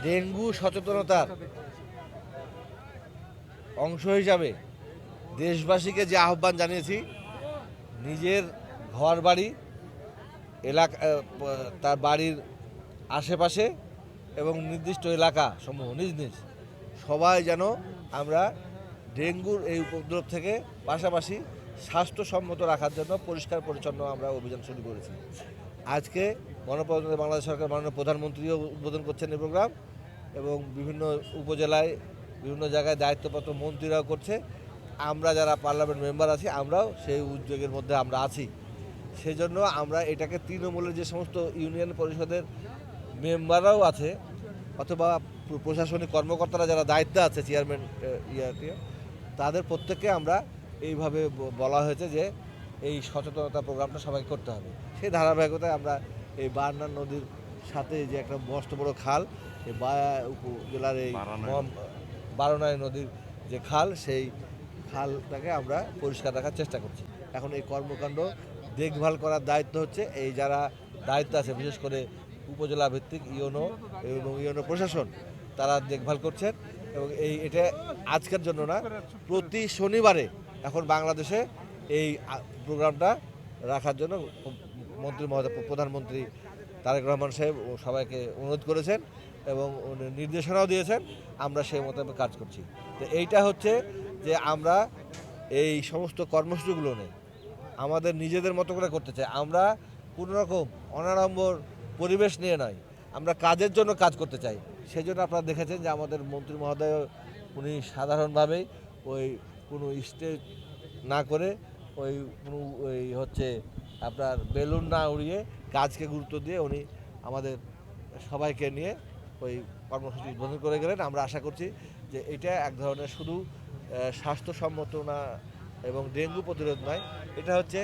Dengue সচেতনতার অংশ হিসাবে দেশবাসীকে যে আহ্বান জানিয়েছি, নিজের ঘর বাড়ি এলাকা তার বাড়ির আশেপাশে এবং নির্দিষ্ট এলাকা সমূহ নিজ নিজ সবাই যেন আমরা ডেঙ্গুর এই উপদ্রব থেকে পাশাপাশি স্বাস্থ্যসম্মত রাখার জন্য পরিষ্কার পরিচ্ছন্ন আমরা অভিযান শুরু করেছি। আজকে গণপ্রজাতন্ত্রী বাংলাদেশ সরকার মাননীয় প্রধানমন্ত্রীও উদ্বোধন করছেন এই প্রোগ্রাম এবং বিভিন্ন উপজেলায় বিভিন্ন জায়গায় দায়িত্বপ্রাপ্ত মন্ত্রীরাও করছে। আমরা যারা পার্লামেন্ট মেম্বার আছি আমরাও সেই উদ্যোগের মধ্যে আমরা আছি। সেজন্য আমরা এটাকে তৃণমূলের যে সমস্ত ইউনিয়ন পরিষদের মেম্বাররাও আছে অথবা প্রশাসনিক কর্মকর্তারা যারা দায়িত্বে আছে চেয়ারম্যান তাদের প্রত্যেককে আমরা এইভাবে বলা হয়েছে যে এই সচেতনতা প্রোগ্রামটা সবাইকে করতে হবে। সেই ধারাবাহিকতায় আমরা এই বারনার নদীর সাথে যে একটা মস্ত বড় খাল, এই উপজেলার এই বারনাই নদীর যে খাল, সেই খালটাকে আমরা পরিষ্কার রাখার চেষ্টা করছি। এখন এই কর্মকাণ্ড দেখভাল করার দায়িত্ব হচ্ছে এই যারা দায়িত্ব আছে, বিশেষ করে উপজেলা ভিত্তিক ইউনো এবং ইউনো প্রশাসন, তারা দেখভাল করছেন। এবং এটা আজকের জন্য না, প্রতি শনিবারে এখন বাংলাদেশে এই প্রোগ্রামটা রাখার জন্য মন্ত্রী মহোদয়, প্রধানমন্ত্রী তারেক রহমান সাহেব সবাইকে অনুরোধ করেছেন এবং নির্দেশনাও দিয়েছেন। আমরা সেই মোতাবেক কাজ করছি। তো এইটা হচ্ছে যে আমরা এই সমস্ত কর্মসূচিগুলো নেই আমাদের নিজেদের মতো করে করতে চাই। আমরা কোনো রকম অনাড়ম্বর পরিবেশ নিয়ে নয়, আমরা কাজের জন্য কাজ করতে চাই। সেই জন্য আপনারা দেখেছেন যে আমাদের মন্ত্রী মহোদয় উনি সাধারণভাবেই ওই কোনো স্টেজ না করে ওই কোনো ওই হচ্ছে আপনার বেলুন না উড়িয়ে কাজকে গুরুত্ব দিয়ে উনি আমাদের সবাইকে নিয়ে ওই কর্মসূচি উদ্বোধন করে গেলেন। আমরা আশা করছি যে এটা এক ধরনের শুধু স্বাস্থ্যসম্মত না এবং ডেঙ্গু প্রতিরোধ নয়, এটা হচ্ছে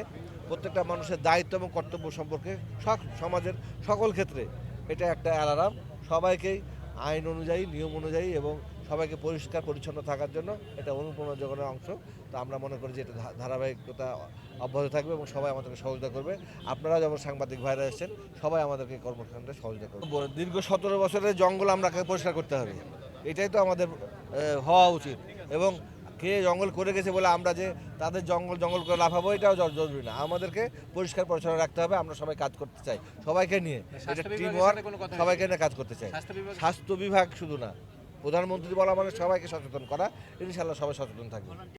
প্রত্যেকটা মানুষের দায়িত্ব এবং কর্তব্য সম্পর্কে সমাজের সকল ক্ষেত্রে এটা একটা অ্যালার্ম। সবাইকেই আইন অনুযায়ী, নিয়ম অনুযায়ী এবং সবাইকে পরিষ্কার পরিচ্ছন্ন থাকার জন্য এটা অনুপ্রেরণা জোগানোর অংশ। তো আমরা মনে করি যে এটা ধারাবাহিকতা অব্যাহত থাকবে এবং সবাই আমাদেরকে সহযোগিতা করবে। আপনারা যেমন সাংবাদিক ভাইরা এসেছেন, সবাই আমাদেরকে কর্মকাণ্ডে সহযোগিতা করবে। দীর্ঘ 17 বছরের জঙ্গল আমরা পরিষ্কার করতে হবে, এটাই তো আমাদের হওয়া উচিত। এবং কে জঙ্গল করে গেছে বলে আমরা যে তাদের জঙ্গল করে লাফাবো, এটাও জরুরি না। আমাদেরকে পরিষ্কার পরিচ্ছন্ন রাখতে হবে। আমরা সবাই কাজ করতে চাই, সবাইকে নিয়ে, এটা টিম ওয়ার্ক, সবাইকে নিয়ে কাজ করতে চাই। স্বাস্থ্য বিভাগ শুধু না, প্রধানমন্ত্রী বলা মানে সবাইকে সচেতন করা। ইনশাআল্লাহ সবাই সচেতন থাকবে।